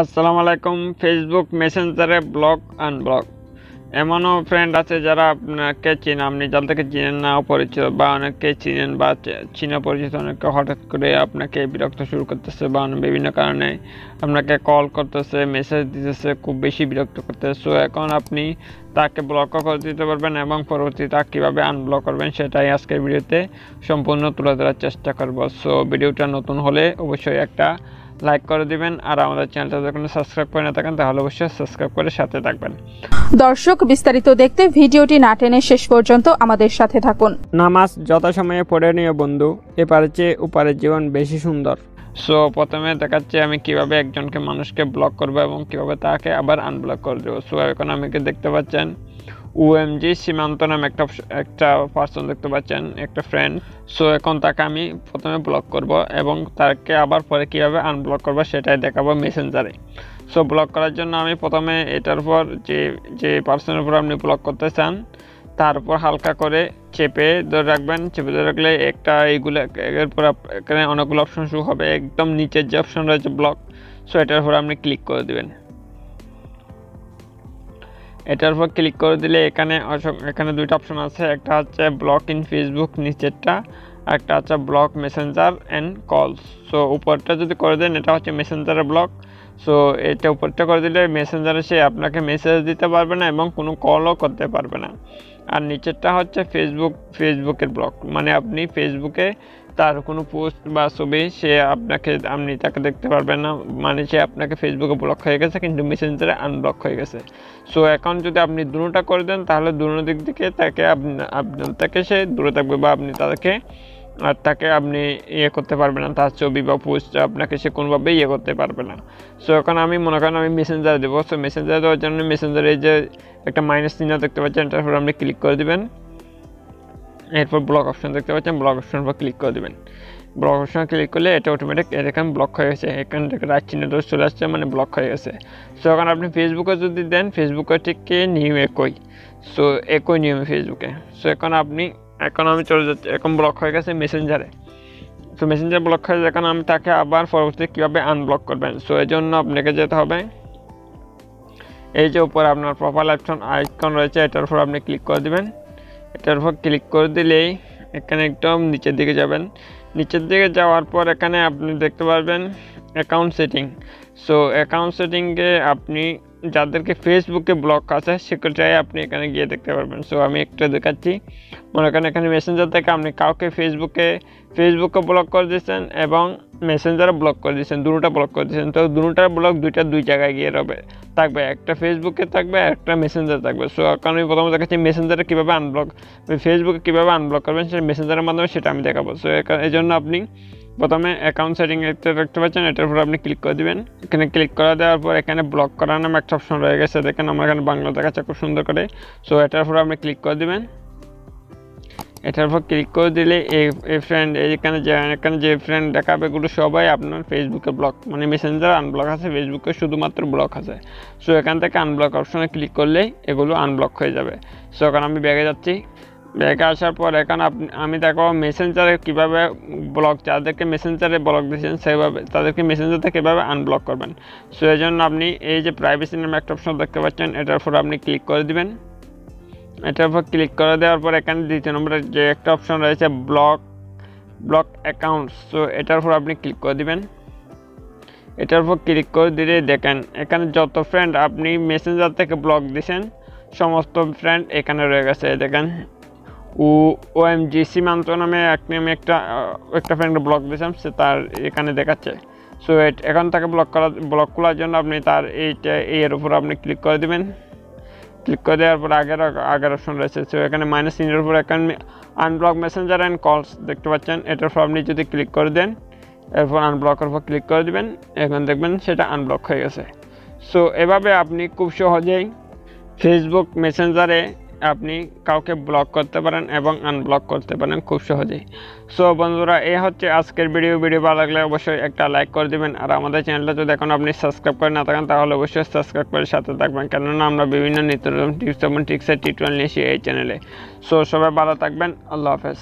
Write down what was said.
আসসালামু আলাইকুম। ফেসবুক মেসেঞ্জারে ব্লক আনব্লক এমনও ফ্রেন্ড আছে যারা আপনাকে চেনে, আপনি যাদেরকে চিনেন না পরিচিত, বা অনেকে চিনেন বা চিনা পরিচিত অনেকে হঠাৎ করে আপনাকে বিরক্ত শুরু করতেছে বা বিভিন্ন কারণে আপনাকে কল করতেছে, মেসেজ দিতেছে, খুব বেশি বিরক্ত করতেছে। সো এখন আপনি তাকে ব্লকও করে দিতে পারবেন এবং পরবর্তীতে কীভাবে আনব্লক করবেন সেটাই আজকের ভিডিওতে সম্পূর্ণ তুলে ধরার চেষ্টা করব। সো ভিডিওটা নতুন হলে অবশ্যই একটা লাইক করে দিবেন, আর আমাদের চ্যানেলটা যখন সাবস্ক্রাইব করে না থাকেন তাহলে অবশ্যই সাবস্ক্রাইব করে সাথে থাকবেন। দর্শক, বিস্তারিত দেখতে ভিডিওটি না টেনে শেষ পর্যন্ত আমাদের সাথে থাকুন। নামাজ যথাসময়ে পড়ে নিও বন্ধু, এপারের চেয়ে ওপারের জীবন বেশি সুন্দর। সো প্রথমে দেখাচ্ছি আমি কিভাবে একজনকে মানুষকে ব্লক করবো এবং কিভাবে তাকে আবার আনব্লক করে দেবো। সো এখন আমাকে দেখতে পাচ্ছেন ওএমজি সীমান্ত নামে একটা পার্সন দেখতে পাচ্ছেন, একটা ফ্রেন্ড। সো এখন তাকে আমি প্রথমে ব্লক করব এবং তাকে আবার পরে কীভাবে আনব্লক করবো সেটাই দেখাবো মেসেঞ্জারে। সো ব্লক করার জন্য আমি প্রথমে এটার উপর যে পার্সনের উপর আপনি ব্লক করতে চান তার উপর হালকা করে চেপে ধরে রাখবেন। চেপে ধরে রাখলে এরপর এখানে অনেকগুলো অপশন শুরু হবে। একদম নিচের যে অপশন রয়েছে ব্লক, সো এটার উপর আপনি ক্লিক করে দেবেন। এটার উপর ক্লিক করে দিলে এখানে দুইটা অপশন আছে, একটা হচ্ছে ব্লক ইন ফেসবুক নিচেরটা, একটা হচ্ছে ব্লক মেসেঞ্জার অ্যান্ড কলস। সো উপরটা যদি করে দেন এটা হচ্ছে মেসেঞ্জারের ব্লক। সো এটা উপরটা করে দিলে মেসেঞ্জারে সে আপনাকে মেসেজ দিতে পারবে না এবং কোনো কলও করতে পারবে না। আর নিচেরটা হচ্ছে ফেসবুকের ব্লক, মানে আপনি ফেসবুকে তার কোনো পোস্ট বা ছবি আপনি তাকে দেখতে পারবেন না, মানে সে আপনাকে ফেসবুকে ব্লক হয়ে গেছে কিন্তু মেসেঞ্জারে আনব্লক হয়ে গেছে। সো এখন যদি আপনি দুটোটা করে দেন তাহলে দুটো দিক থেকে তাকে সে দূরে থাকবে, বা তাকে আপনি করতে পারবেন না, তার ছবি বা পোস্ট আপনাকে সে কোনোভাবেই করতে পারবে না। সো এখন আমি মনে করেন আমি মেসেঞ্জারে দেবো। সো মেসেঞ্জারে দেওয়ার জন্য মেসেঞ্জারে যে একটা মাইনাস চিহ্ন দেখতে পাচ্ছেন এটার উপর আপনি ক্লিক করে দেবেন। এরপর ব্লক অপশন দেখতে পাচ্ছেন, ব্লক অপশনের উপর ক্লিক করে দেবেন। ব্লক অপশন ক্লিক করলে এটা অটোমেটিক এখানে ব্লক হয়ে গেছে, এখান থেকে রাইট চিহ্ন ধরে চলে আসছে, মানে ব্লক হয়ে গেছে। সো এখন আপনি ফেসবুকে যদি দেন ফেসবুকে ঠিক নিয়ম একই। সো একই নিয়মে ফেসবুকে। সো এখন আমি চলে যাচ্ছি, এখন ব্লক হয়ে গেছে মেসেঞ্জারে। সো মেসেঞ্জার ব্লক হয়ে গেছে, এখন আমি তাকে আবার পরবর্তীতে কীভাবে আনব্লক করবেন। সো এই জন্য আপনাকে যেতে হবে এই যে উপরে আপনার প্রোফাইল আইকন রয়েছে, এটার উপর আপনি ক্লিক করে দেবেন। এটার উপর ক্লিক করে দিলেই এখানে একদম নিচের দিকে যাবেন। নিচের দিকে যাওয়ার পর এখানে আপনি দেখতে পারবেন অ্যাকাউন্ট সেটিং। সো অ্যাকাউন্ট সেটিংয়ে আপনি যাদেরকে ফেসবুকে ব্লক আছে সেটাই আপনি এখানে গিয়ে দেখতে পারবেন। সো আমি একটা দেখাচ্ছি, মনে করেন এখানে মেসেঞ্জার থেকে আপনি কাউকে ফেসবুকে ব্লক করে দিয়েছেন এবং মেসেঞ্জারে ব্লক করে দিয়েছেন, দুটোটা ব্লক করে দিয়েছেন। তো দুটোটার ব্লক দুই জায়গায় গিয়ে থাকবে, একটা ফেসবুকে থাকবে, একটা মেসেঞ্জার থাকবে। সো এখন আমি প্রথমে দেখাচ্ছি মেসেঞ্জারে কীভাবে ফেসবুকে কীভাবে আনব্লক করবেন সেটা মেসেঞ্জারের মাধ্যমে, সেটা আমি দেখাবো। সো এই জন্য আপনি প্রথমে অ্যাকাউন্ট সেটিং দেখতে পাচ্ছেন, এটার উপর আপনি ক্লিক করে দেবেন। এখানে ক্লিক করে দেওয়ার পর এখানে ব্লক করার নামে একটা অপশন রয়ে গেছে, দেখেন আমার এখানে বাংলা দেখাচ্ছে খুব সুন্দর করে। সো এটার উপর আপনি ক্লিক করে দেবেন। এটার উপর ক্লিক করে দিলে এই ফ্রেন্ড এখানে যে ফ্রেন্ড দেখাবে এগুলো সবাই আপনার ফেসবুকে ব্লক, মানে মেসেঞ্জার আনব্লক আছে, ফেসবুকে শুধুমাত্র ব্লক আছে। সো এখান থেকে আনব্লক অপশনে ক্লিক করলেই এগুলো আনব্লক হয়ে যাবে। সো এখন আমি ব্যাগে যাচ্ছি। ব্যাগে আসার পর এখন আমি দেখো মেসেঞ্জারে কীভাবে যাদেরকে মেসেঞ্জারে ব্লক দিয়েছেন সেভাবে তাদেরকে মেসেঞ্জার থেকে কীভাবে আনব্লক করবেন। সো এই জন্য আপনি এই যে প্রাইভেসি নামে একটা অপশন দেখতে পাচ্ছেন, এটার উপর আপনি ক্লিক করে দিবেন। এটার উপর ক্লিক করে দেওয়ার পর এখানে দ্বিতীয় নম্বরের যে একটা অপশন রয়েছে ব্লক অ্যাকাউন্টস, সো এটার উপর আপনি ক্লিক করে দিবেন। এটার উপর ক্লিক করে দিলে দেখেন এখানে যত ফ্রেন্ড আপনি মেসেঞ্জার থেকে ব্লক দিয়েছেন সমস্ত ফ্রেন্ড এখানে রয়ে গেছে। দেখেন ওএমজি সীমান্ত নামে একটা ফ্রেন্ড ব্লক দিয়েছেন, সে তার এখানে দেখাচ্ছে। সো এখন তাকে ব্লক করার জন্য আপনি তার এর উপর আপনি ক্লিক করে দেবেন। ক্লিক করে দেওয়ার পর আগের অপশন রয়েছে, সো এখানে মাইনাস চিহ্নের উপর এখানে আনব্লক মেসেঞ্জার অ্যান্ড কলস দেখতে পাচ্ছেন, এটার উপর আপনি যদি ক্লিক করে দেন এরপর আনব্লকের উপর ক্লিক করে দেবেন, এখন দেখবেন সেটা আনব্লক হয়ে গেছে। সো এভাবে আপনি খুব সহজেই ফেসবুক মেসেঞ্জারে আপনি কাউকে ব্লক করতে পারেন এবং আনব্লক করতে পারেন খুব সহজেই। সো বন্ধুরা, এই হচ্ছে আজকের ভিডিও ভালো লাগলে অবশ্যই একটা লাইক করে দেবেন, আর আমাদের চ্যানেলটা যদি এখন আপনি সাবস্ক্রাইব করে না থাকেন তাহলে অবশ্যই সাবস্ক্রাইব করে সাথে থাকবেন, কেননা আমরা বিভিন্ন নিত্য নতুন টিপস এবং ট্রিক্সের টিউটোরিয়াল নিয়ে এসেছি এই চ্যানেলে। সো সবাই ভালো থাকবেন, আল্লাহ হাফেজ।